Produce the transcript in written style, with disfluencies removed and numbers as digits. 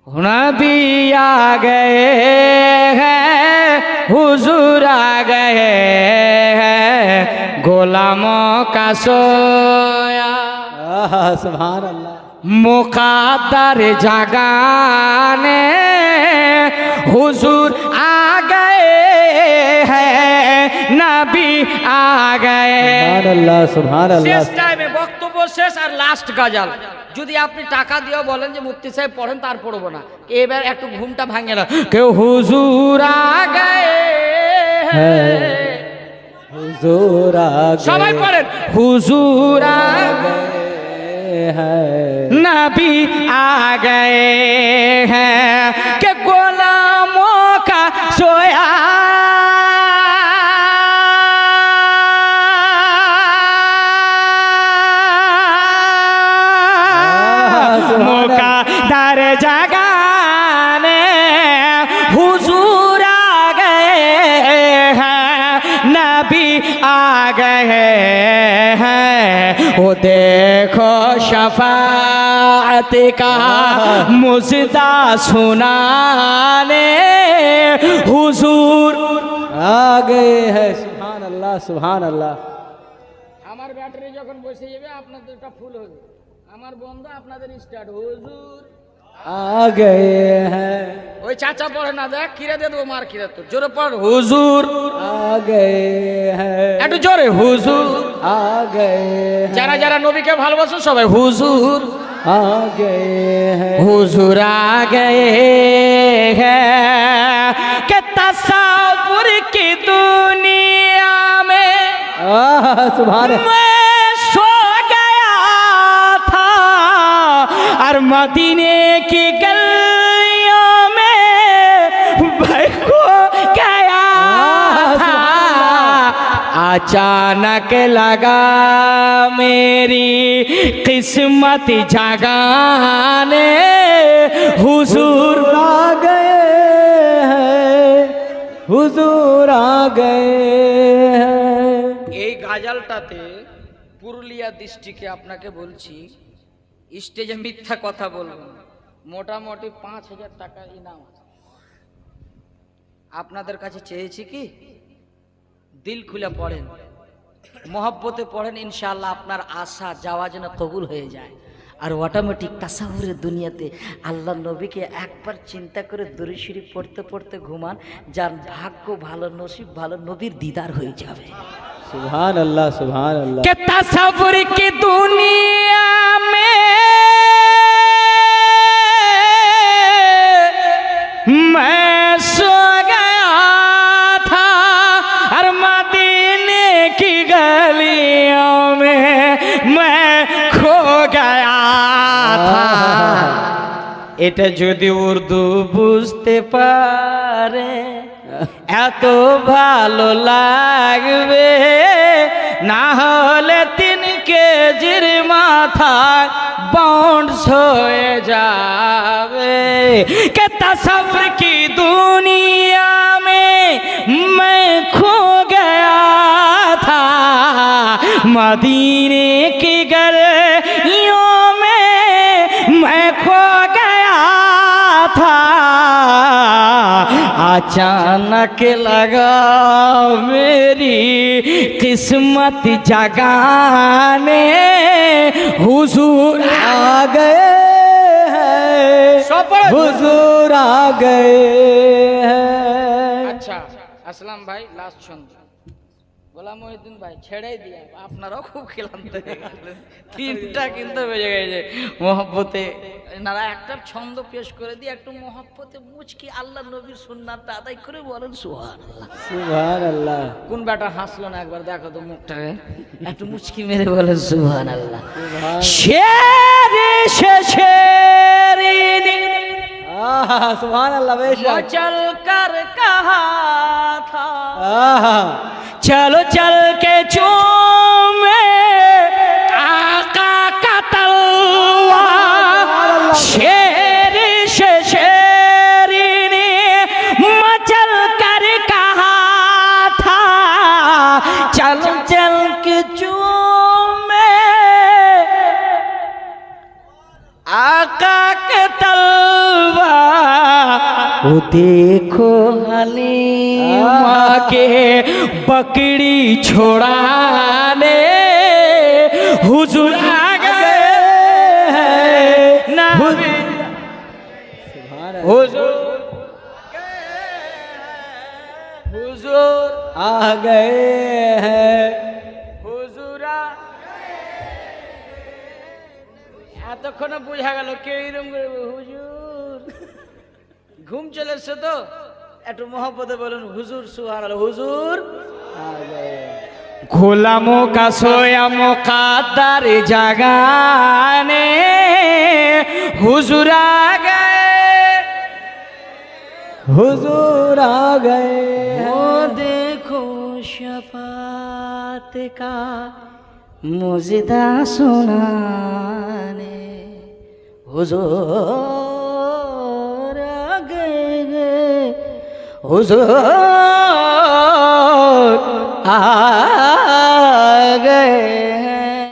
नबी आ गए हैं, हुजूर आ गए हैं, गुलामों का सोया। सुभान अल्लाह। मुक़द्दर जगाने हुजूर आ गए हैं, नबी आ गए। सुभान अल्लाह, सुभान अल्लाह। শেষ টাইমে বক্তব্য শেষ আর লাস্ট গজল। যদি আপনি টাকা দিয়েও বলেন যে মুফতি সাহেব পড়েন, তার পড়বো না, এবার একটু ঘুমটা ভাঙে না। কেউ হুজুর আ গায়ে হ্যাঁ, हुजूर आ गए, সবাই পড়েন হুজুর আ गए हैं, नबी आ गए हैं कि गुलामों का सोया। मुक़द्दर जगाने हुजूर आ गए हैं, नबी आ गए हैं। वो देखो शफाअत का मुजदा सुनाने हुजूर आ गए हैं। सुभान अल्लाह, सुभान अल्लाह। আমার ব্যাটারি যখন বসে যাবে আপনাদেরটা ফুল হবে, আমার বন্ধ আপনাদের স্টার্ট। হুজুর आ गए हैं, ওই চাচা পড়ে না, দেখ কিরে দিয়ে দেবো মার, কিরে তোর জোরে পড় হুজুর आ गए हैं, একটু জোরে হুজুর। आ गए हैं, যারা যারা নবীকে ভালোবাসো সবাই হুজুর आ गए हैं, हुजूर आ गए हैं कि तसव्वुर की दुनिया में सुभान मैं सो गया था और मदीने की गलियों में मैं खो गया था। अचानक लगा मेरी किस्मत जगाने हुजूर आ गए हैं, हुजूर आ गए हैं। এই গাজালটাতে পুরুলিয়া ডিস্ট্রিক্টে আপনাকে বলছি, স্টেজে মিথ্যা কথা বলবেন, মোটামুটি 5,000 টাকা ইনাম আছে। আপনাদের কাছে চেয়েছি কি দিল খুলে পড়েন, মহব্বতে পড়েন, ইনশাআল্লাহ আপনার আশা যাওয়া যেন কবুল হয়ে যায়। আর অটোমেটিক তাসাউরের দুনিয়াতে আল্লাহ নবীকে একবার চিন্তা করে দরুদ শরীফ পড়তে পড়তে ঘুমান, যার ভাগ্য ভালো, নসিব ভালো, নবীর দিদার হয়ে যাবে। सुभान अल्लाह, सुभान अल्लाह। कि तसव्वुर की दुनिया में मैं सो गया था और मदीने की गलियों में मैं खो गया था। এটা যদি উর্দু বুঝতে পারে এত ভালো লাগবে, না হলে 3 কেজির মাথায় বাউন্স হয়ে যাবে। কে তসব্বুর কি দুনিয়া में मैं खो गया था, मदीने की गलियों में मैं खो गया था। अचानक लगा मेरी किस्मत जगाने हुजूर आ गए हैं, हुजूर आ गए हैं। अच्छा আসলাম ভাই লাস্ট ছন্দ গোলাম মহিউদ্দিন ভাই ছেড়েই দিয়া, আপনারাও খুব ক্লান্ত হয়ে গেলেন, 3টা কিন্তু বেজে গেছে। মহব্বতে নারা একটা ছন্দ পেশ করে দিয়ে একটু মহব্বতে মুচকি আল্লাহ নবীর সুন্নাতটা আদায় করে বলেন সুবহানাল্লাহ। सुभान अल्लाह। কোন বেটা হাসলো না একবার দেখো তো মুখটাকে, একটু মুচকি মেরে বলেন সুবহানাল্লাহ। শেরে শেরিনি सुभान अल्लाह। बेशक चल कर कहा था चलो चल के चूमे आका का तलवार, शेर से शेरीनी मचल कर कहा था चल चल के चूमे आका के तलवार। ओ देखो हलीमा के बकरी छोड़ाने हुजूर आ गए हैं नबी हुजूर हुजूर आ गए हैं হুজুরা এতক্ষণে বোঝা গেল কে এরকম করে হুজুর ঘুম চলে এসছে তো একটু মহব্বতে বলুন হুজুর সুবহানাল্লাহ হুজুর आ गए গোলামো কা সোয়া মুকাদ্দার জাগানে হুজুর আ গয়ে हुजूर आ गए ओ देखो शफात का मुजदा सुनाने हुजूर आ गए हुजूर आ गए